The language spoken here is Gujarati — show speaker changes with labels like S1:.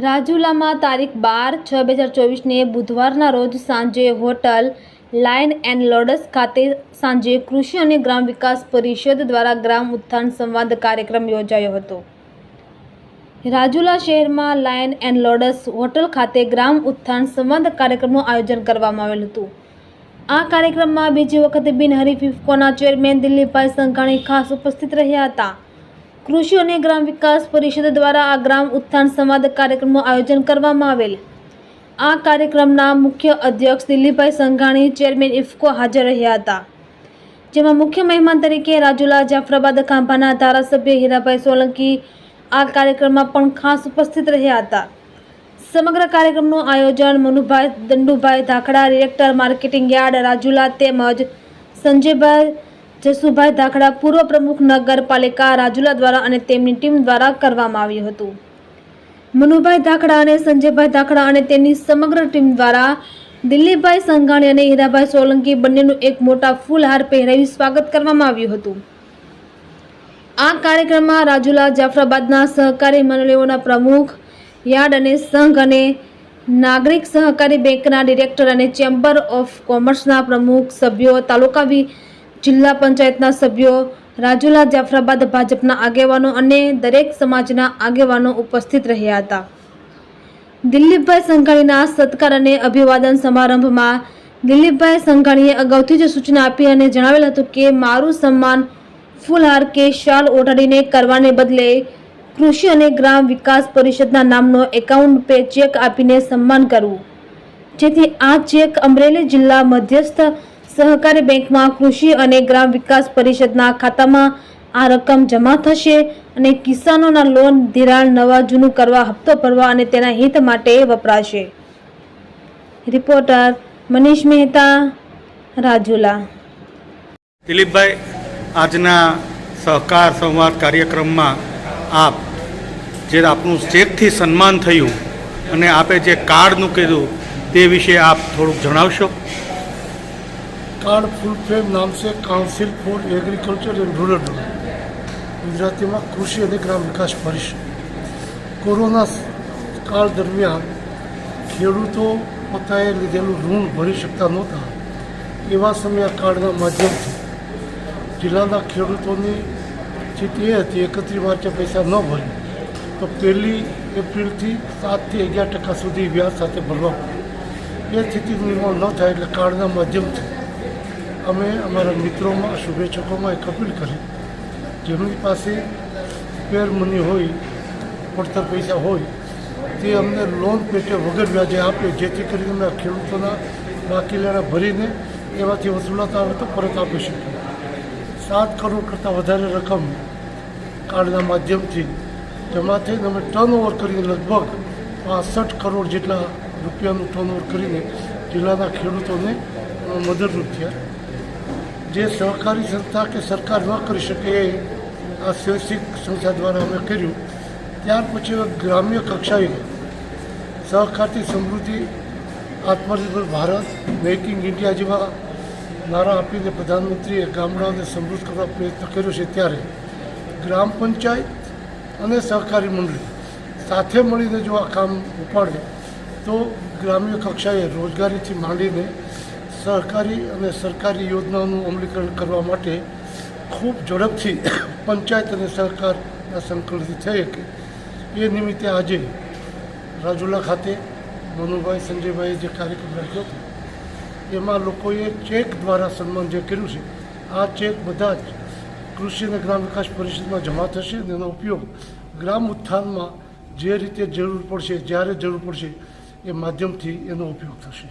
S1: રાજુલામાં તારીખ 12/6/2024ને બુધવારના રોજ સાંજે હોટલ લાયન એન્ડ લોડસ ખાતે સાંજે કૃષિ અને ગ્રામ વિકાસ પરિષદ દ્વારા ગ્રામ ઉત્થાન સંવાદ કાર્યક્રમ યોજાયો હતો। રાજુલા શહેરમાં લાયન એન્ડ લોડસ હોટલ ખાતે ગ્રામ ઉત્થાન સંવાદ કાર્યક્રમનું આયોજન કરવામાં આવેલ હતું। આ કાર્યક્રમમાં બીજી વખત બિનહરીફ ઇફકોના ચેરમેન દિલીપભાઈ સંઘાણી ખાસ ઉપસ્થિત રહ્યા હતા। કૃષિ અને ગ્રામ વિકાસ પરિષદ દ્વારા આ ગ્રામ ઉત્થાન સંવાદ કાર્યક્રમનું આયોજન કરવામાં આવેલ। આ કાર્યક્રમના મુખ્ય અધ્યક્ષ દિલીપભાઈ સંઘાણી ચેરમેન ઇફકો હાજર રહ્યા હતા, જેમાં મુખ્ય મહેમાન તરીકે રાજુલા જાફરાબાદ ખાંભાના ધારાસભ્ય હીરાભાઈ સોલંકી આ કાર્યક્રમમાં પણ ખાસ ઉપસ્થિત રહ્યા હતા। સમગ્ર કાર્યક્રમનું આયોજન Manubhai Dandubhai Dhakhada, director marketing yard Rajula, તેમજ સંજયભાઈ જસુભાઈ ધાખડા, પૂર્વ પ્રમુખ નગરપાલિકા રાજુલા દ્વારા અને તેમની ટીમ દ્વારા કરવામાં આવ્યું હતું। મનુભાઈ ધાખડા અને સંજયભાઈ ધાખડા અને તેમની સમગ્ર ટીમ દ્વારા દિલીપભાઈ સંઘાણી અને હીરાભાઈ સોલંકી બંનેનું એક મોટા ફૂલહાર પહેરાવી સ્વાગત કરવામાં આવ્યું હતું। આ કાર્યક્રમમાં રાજુલા જાફરાબાદના સહકારી મંડળીઓના પ્રમુખ, યાર્ડ અને સંઘ અને નાગરિક સહકારી બેંકના ડિરેક્ટર અને ચેમ્બર ઓફ કોમર્સના પ્રમુખ સભ્યો, તાલુકા જિલ્લા પંચાયતના સભ્યો, રાજુલા જાફરાબાદ ભાજપના આગેવાનો અને દરેક સમાજના આગેવાનો ઉપસ્થિત રહ્યા હતા। દિલીપભાઈ સંઘાણીના સત્કાર અને અભિવાદન સમારંભમાં દિલીપભાઈ સંઘાણીએ અગાઉથી જ સૂચના આપી અને જણાવેલ હતું કે મારું સન્માન ફૂલહાર કે શાલ ઓઢાડીને કરવાને બદલે કૃષિ અને ગ્રામ વિકાસ પરિષદના નામનો એકાઉન્ટ પે ચેક આપીને સન્માન કરવું, જેથી આ ચેક અમરેલી જિલ્લા મધ્યસ્થ સહકારી બેંકમાં કૃષિ અને ગ્રામ વિકાસ પરિષદના ખાતામાં આ રકમ જમા થશે અને કિસાનોના લોન ધિરાણ નવા જૂનું કરવા, હપ્તો ભરવા અને તેના હિત માટે વપરાશે। રિપોર્ટર મનીષ મહેતા, રાજુલા।
S2: દિલીપભાઈ, આજના સહકાર સંવાદ કાર્યક્રમમાં આપ જે આપનું ચેકથી સન્માન થયું અને આપે જે કાર્ડનું કીધું તે વિશે આપ થોડુંક જણાવશો?
S3: कार्ड फुल फॉर्म नाम से council for agriculture and rural development, ગુજરાતીમાં કૃષિ અને ગ્રામ વિકાસ પરિષદ। કોરોના કાળ દરમિયાન ખેડૂતો પોતાએ લીધેલું ઋણ ભરી શકતા નહોતા, એવા સમયે આ કાર્ડના માધ્યમથી જિલ્લાના ખેડૂતોની સ્થિતિ એ હતી 31 માર્ચે પૈસા ન ભરે તો 1 એપ્રિલથી 7 થી 11% સુધી વ્યાજ સાથે ભરવા પડે। એ સ્થિતિનું નિર્માણ ન થાય એટલે કાર્ડના માધ્યમથી અમે અમારા મિત્રોમાં, શુભેચ્છકોમાં એક અપીલ કરી, જેમની પાસે સ્પેર મની હોય, પડતર પૈસા હોય, તે અમને લોન પેટે વગર વ્યાજે આપે, જેથી કરીને અમે ખેડૂતોના બાકી લેણા ભરીને એમાંથી વસૂલાતા આવે તો પરત આપી શકીએ। 7 કરોડ કરતાં વધારે રકમ કાર્ડના માધ્યમથી જમા થઈને અમે ટર્નઓવર કરીને લગભગ 65 કરોડ જેટલા રૂપિયાનું ટર્નઓવર કરીને જિલ્લાના ખેડૂતોને મદદરૂપ થયા। જે સહકારી સંસ્થા કે સરકાર ન કરી શકે એ આ સ્વૈચ્છિક સંસ્થા દ્વારા અમે કર્યું। ત્યાર પછી ગ્રામ્ય કક્ષાએ સહકારથી સમૃદ્ધિ, આત્મનિર્ભર ભારત, મેક ઇન ઇન્ડિયા જેવા નારા આપીને પ્રધાનમંત્રીએ ગામડાઓને સમૃદ્ધ કરવા પ્રયત્ન કર્યો છે, ત્યારે ગ્રામ પંચાયત અને સહકારી મંડળી સાથે મળીને જો આ કામ ઉપાડે તો ગ્રામ્ય કક્ષાએ રોજગારીથી માંડીને સહકારી અને સરકારી યોજનાઓનું અમલીકરણ કરવા માટે ખૂબ ઝડપથી પંચાયત અને સહકારના સંકલનથી થઈ શકે। એ નિમિત્તે આજે રાજુલા ખાતે મનુભાઈ, સંજયભાઈએ જે કાર્યક્રમ રાખ્યો હતો એમાં લોકોએ ચેક દ્વારા સન્માન જે કર્યું છે, આ ચેક બધા જ કૃષિ અને ગ્રામ વિકાસ પરિષદમાં જમા થશે અને એનો ઉપયોગ ગ્રામ ઉત્થાનમાં જે રીતે જરૂર પડશે, જ્યારે જરૂર પડશે એ માધ્યમથી એનો ઉપયોગ થશે।